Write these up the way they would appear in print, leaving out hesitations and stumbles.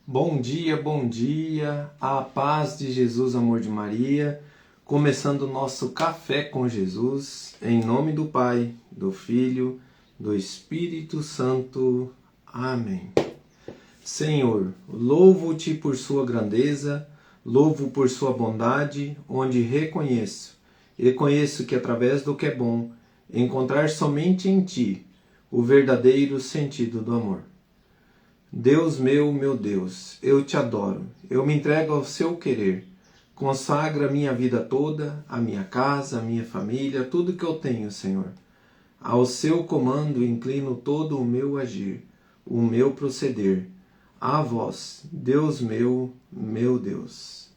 Bom dia, a paz de Jesus, amor de Maria, começando o nosso Café com Jesus, em nome do Pai, do Filho, do Espírito Santo. Amém. Senhor, louvo-te por sua grandeza, louvo por sua bondade, onde reconheço que através do que é bom, encontrar somente em ti o verdadeiro sentido do amor. Deus meu Deus, eu te adoro, eu me entrego ao seu querer, consagra a minha vida toda, a minha casa, a minha família, tudo que eu tenho, Senhor. Ao seu comando inclino todo o meu agir, o meu proceder. A vós, Deus meu Deus.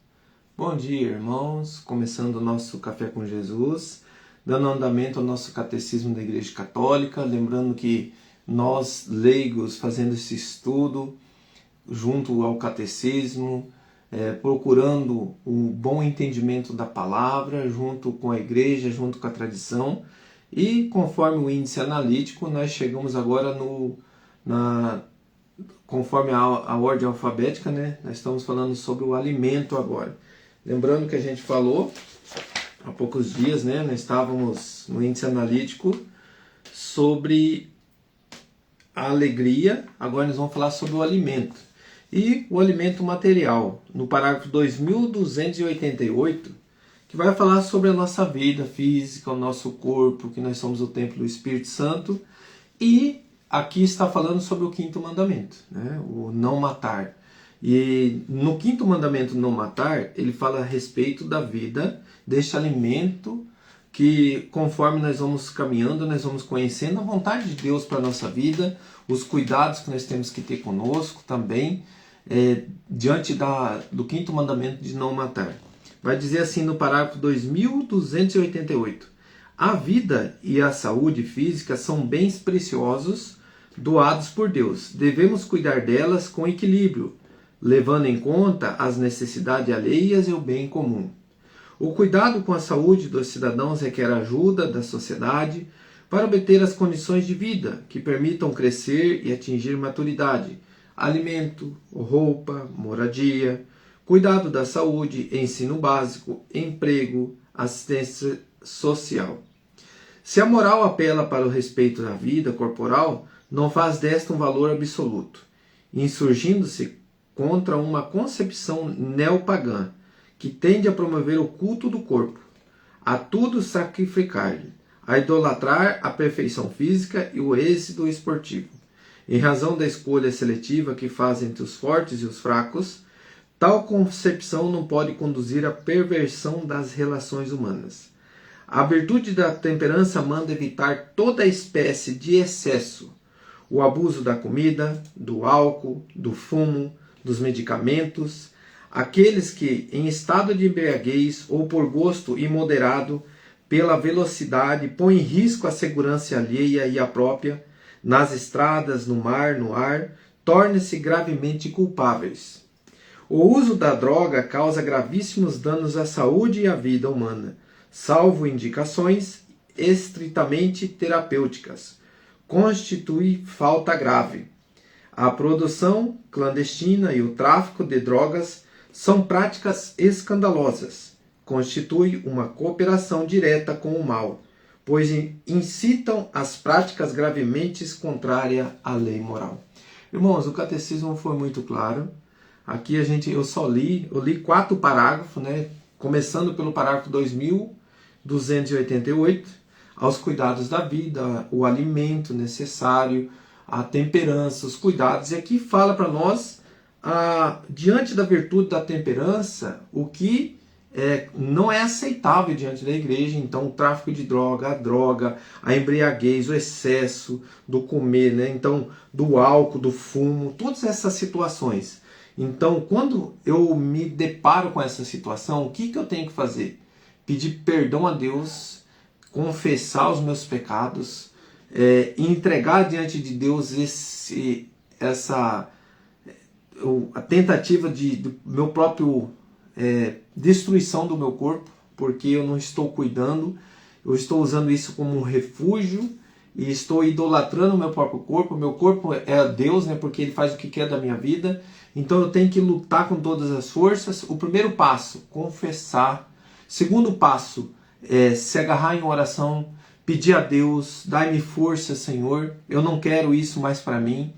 Bom dia, irmãos, começando o nosso Café com Jesus, dando andamento ao nosso Catecismo da Igreja Católica, lembrando que nós, leigos, fazendo esse estudo junto ao catecismo, procurando o bom entendimento da palavra, junto com a igreja, junto com a tradição, e conforme o índice analítico, nós chegamos agora conforme a ordem alfabética, né? Nós estamos falando sobre o alimento agora. Lembrando que a gente falou há poucos dias, né? Nós estávamos no índice analítico sobre a alegria, agora nós vamos falar sobre o alimento. E o alimento material, no parágrafo 2288, que vai falar sobre a nossa vida física, o nosso corpo, que nós somos o templo do Espírito Santo. E aqui está falando sobre o quinto mandamento, né? O não matar. E no quinto mandamento, não matar, ele fala a respeito da vida, deste alimento que conforme nós vamos caminhando, nós vamos conhecendo a vontade de Deus para a nossa vida, os cuidados que nós temos que ter conosco também, diante do quinto mandamento de não matar. Vai dizer assim no parágrafo 2288, a vida e a saúde física são bens preciosos doados por Deus. Devemos cuidar delas com equilíbrio, levando em conta as necessidades alheias e o bem comum. O cuidado com a saúde dos cidadãos requer a ajuda da sociedade para obter as condições de vida que permitam crescer e atingir maturidade, alimento, roupa, moradia, cuidado da saúde, ensino básico, emprego, assistência social. Se a moral apela para o respeito da vida corporal, não faz desta um valor absoluto, insurgindo-se contra uma concepção neopagã, que tende a promover o culto do corpo, a tudo sacrificar-lhe, a idolatrar a perfeição física e o êxito esportivo. Em razão da escolha seletiva que faz entre os fortes e os fracos, tal concepção não pode conduzir à perversão das relações humanas. A virtude da temperança manda evitar toda espécie de excesso, o abuso da comida, do álcool, do fumo, dos medicamentos. Aqueles que, em estado de embriaguez ou por gosto imoderado, pela velocidade, põem em risco a segurança alheia e a própria, nas estradas, no mar, no ar, tornam-se gravemente culpáveis. O uso da droga causa gravíssimos danos à saúde e à vida humana, salvo indicações estritamente terapêuticas. Constitui falta grave. A produção clandestina e o tráfico de drogas são práticas escandalosas, constituem uma cooperação direta com o mal, pois incitam as práticas gravemente contrárias à lei moral. Irmãos, o catecismo foi muito claro. Aqui eu li 4 parágrafos, né? Começando pelo parágrafo 2288, aos cuidados da vida, o alimento necessário, a temperança, os cuidados. E aqui fala para nós, diante da virtude da temperança, o que não é aceitável diante da igreja. Então, o tráfico de droga, a embriaguez, o excesso do comer, né? Então, do álcool, do fumo, todas essas situações. Então, quando eu me deparo com essa situação, o que eu tenho que fazer? Pedir perdão a Deus, confessar os meus pecados, entregar diante de Deus a tentativa do meu próprio destruição do meu corpo, porque eu não estou cuidando, eu estou usando isso como um refúgio, e estou idolatrando o meu próprio corpo. O meu corpo é Deus, né? Porque Ele faz o que quer da minha vida. Então eu tenho que lutar com todas as forças. O primeiro passo, confessar. Segundo passo, se agarrar em oração, pedir a Deus, dai-me força, Senhor. Eu não quero isso mais para mim.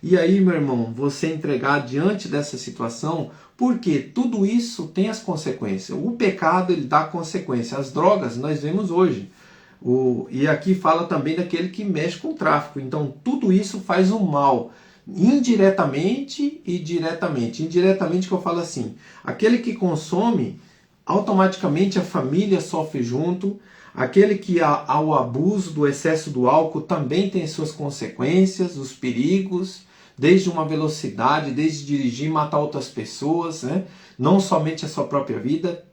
E aí, meu irmão, você entregar diante dessa situação, porque tudo isso tem as consequências. O pecado, ele dá consequência. As drogas, nós vemos hoje. E aqui fala também daquele que mexe com o tráfico. Então, tudo isso faz um mal, indiretamente e diretamente. Indiretamente que eu falo assim, aquele que consome, automaticamente a família sofre junto. Aquele que ao abuso do excesso do álcool também tem suas consequências, os perigos, desde uma velocidade, desde dirigir e matar outras pessoas, né? Não somente a sua própria vida,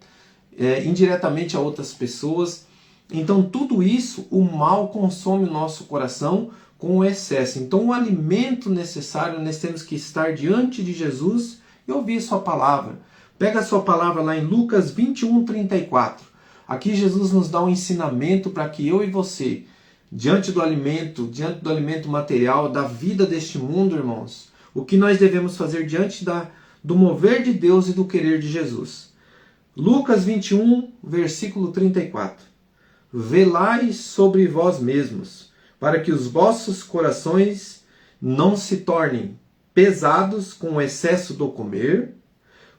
indiretamente a outras pessoas. Então tudo isso, o mal consome o nosso coração com o excesso. Então o alimento necessário, nós temos que estar diante de Jesus e ouvir sua palavra. Pega a sua palavra lá em Lucas 21:34. Aqui Jesus nos dá um ensinamento para que eu e você, diante do alimento material, da vida deste mundo, irmãos, o que nós devemos fazer diante do mover de Deus e do querer de Jesus. Lucas 21, versículo 34. Velai sobre vós mesmos, para que os vossos corações não se tornem pesados com o excesso do comer,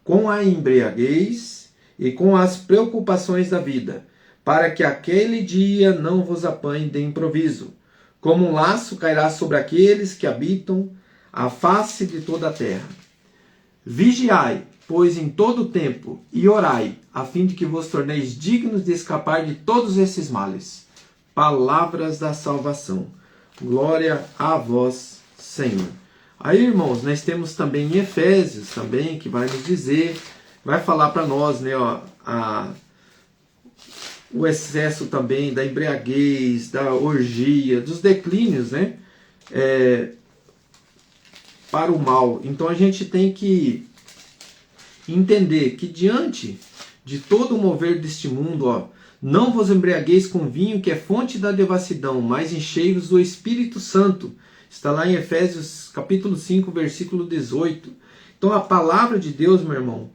com a embriaguez e com as preocupações da vida, para que aquele dia não vos apanhe de improviso. Como um laço cairá sobre aqueles que habitam a face de toda a terra. Vigiai, pois, em todo o tempo, e orai, a fim de que vos torneis dignos de escapar de todos esses males. Palavras da salvação. Glória a vós, Senhor. Aí, irmãos, nós temos também em Efésios, também, que vai nos dizer, vai falar para nós, né, o excesso também da embriaguez, da orgia, dos declínios, né, para o mal. Então a gente tem que entender que diante de todo o mover deste mundo, não vos embriagueis com vinho, que é fonte da devassidão, mas enchei-vos do Espírito Santo. Está lá em Efésios capítulo 5, versículo 18. Então a palavra de Deus, meu irmão,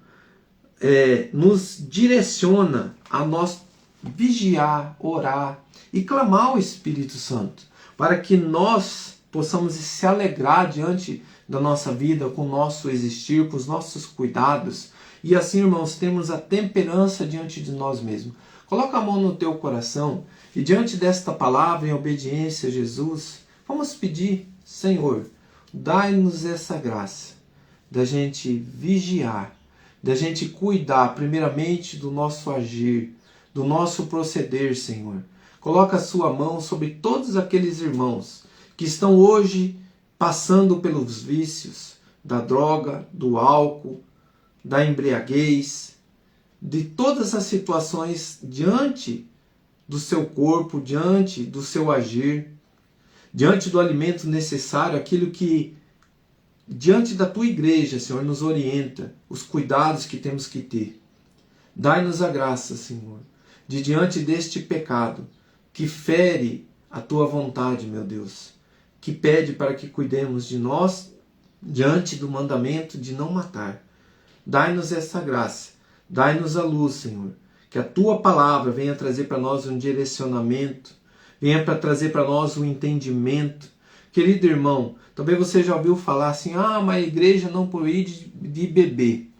nos direciona a nós vigiar, orar e clamar ao Espírito Santo, para que nós possamos se alegrar diante da nossa vida, com o nosso existir, com os nossos cuidados, e assim, irmãos, temos a temperança diante de nós mesmos. Coloca a mão no teu coração e diante desta palavra, em obediência a Jesus, vamos pedir, Senhor, dai-nos essa graça da gente vigiar, da gente cuidar primeiramente do nosso agir, do nosso proceder, Senhor. Coloca a sua mão sobre todos aqueles irmãos que estão hoje passando pelos vícios da droga, do álcool, da embriaguez, de todas as situações diante do seu corpo, diante do seu agir, diante do alimento necessário, aquilo que diante da tua igreja, Senhor, nos orienta, os cuidados que temos que ter. Dai-nos a graça, Senhor, de diante deste pecado que fere a tua vontade, meu Deus, que pede para que cuidemos de nós diante do mandamento de não matar. Dai-nos essa graça, dai-nos a luz, Senhor, que a tua palavra venha trazer para nós um direcionamento, venha para trazer para nós um entendimento. Querido irmão, talvez você já ouviu falar assim, mas a igreja não proíbe de beber,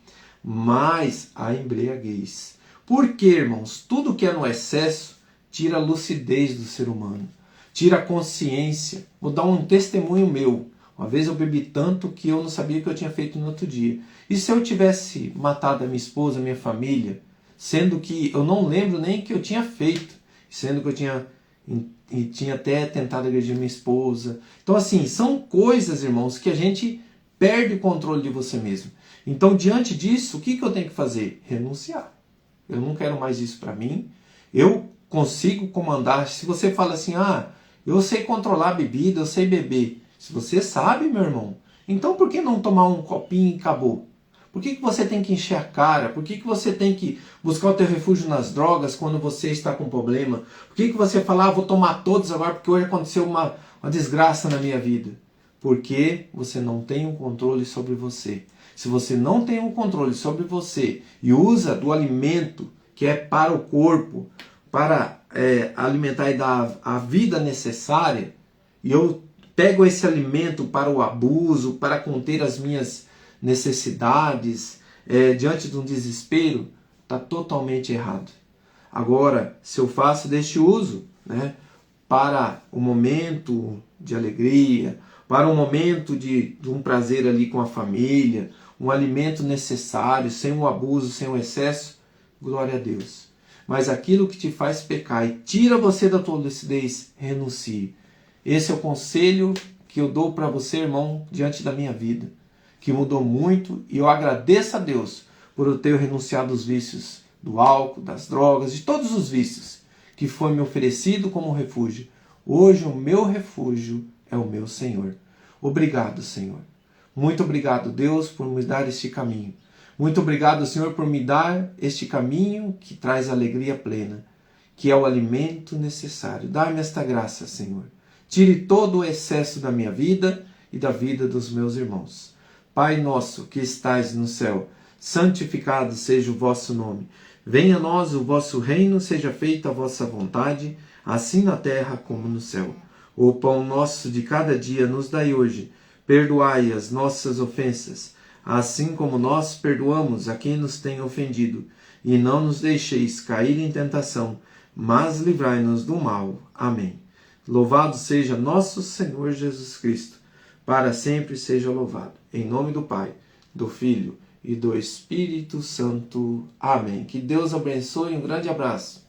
mas a embriaguez. Por quê, irmãos? Tudo que é no excesso tira a lucidez do ser humano, tira a consciência. Vou dar um testemunho meu. Uma vez eu bebi tanto que eu não sabia o que eu tinha feito no outro dia. E se eu tivesse matado a minha esposa, a minha família, sendo que eu não lembro nem o que eu tinha feito, sendo que eu tinha até tentado agredir minha esposa. Então assim, são coisas, irmãos, que a gente perde o controle de você mesmo. Então diante disso, o que eu tenho que fazer? Renunciar. Eu não quero mais isso para mim. Eu consigo comandar. Se você fala assim, eu sei controlar a bebida, eu sei beber. Se você sabe, meu irmão, então por que não tomar um copinho e acabou? Por que você tem que encher a cara? Por que você tem que buscar o teu refúgio nas drogas quando você está com problema? Por que você fala, vou tomar todos agora porque hoje aconteceu uma desgraça na minha vida? Porque você não tem um controle sobre você. Se você não tem um controle sobre você e usa do alimento que é para o corpo, para alimentar e dar a vida necessária, e eu pego esse alimento para o abuso, para conter as minhas necessidades, diante de um desespero, está totalmente errado. Agora, se eu faço deste uso, né, para um momento de alegria, para um momento de um prazer ali com a família, um alimento necessário, sem o abuso, sem o excesso, glória a Deus. Mas aquilo que te faz pecar e tira você da tua lucidez, renuncie. Esse é o conselho que eu dou para você, irmão, diante da minha vida, que mudou muito, e eu agradeço a Deus por eu ter renunciado aos vícios do álcool, das drogas, de todos os vícios que foi me oferecido como refúgio. Hoje o meu refúgio é o meu Senhor. Obrigado, Senhor. Muito obrigado, Deus, por me dar este caminho. Muito obrigado, Senhor, por me dar este caminho que traz alegria plena, que é o alimento necessário. Dá-me esta graça, Senhor. Tire todo o excesso da minha vida e da vida dos meus irmãos. Pai nosso que estais no céu, santificado seja o vosso nome. Venha a nós o vosso reino, seja feita a vossa vontade, assim na terra como no céu. O pão nosso de cada dia nos dai hoje. Perdoai as nossas ofensas, assim como nós perdoamos a quem nos tem ofendido. E não nos deixeis cair em tentação, mas livrai-nos do mal. Amém. Louvado seja nosso Senhor Jesus Cristo. Para sempre seja louvado. Em nome do Pai, do Filho e do Espírito Santo. Amém. Que Deus abençoe e um grande abraço.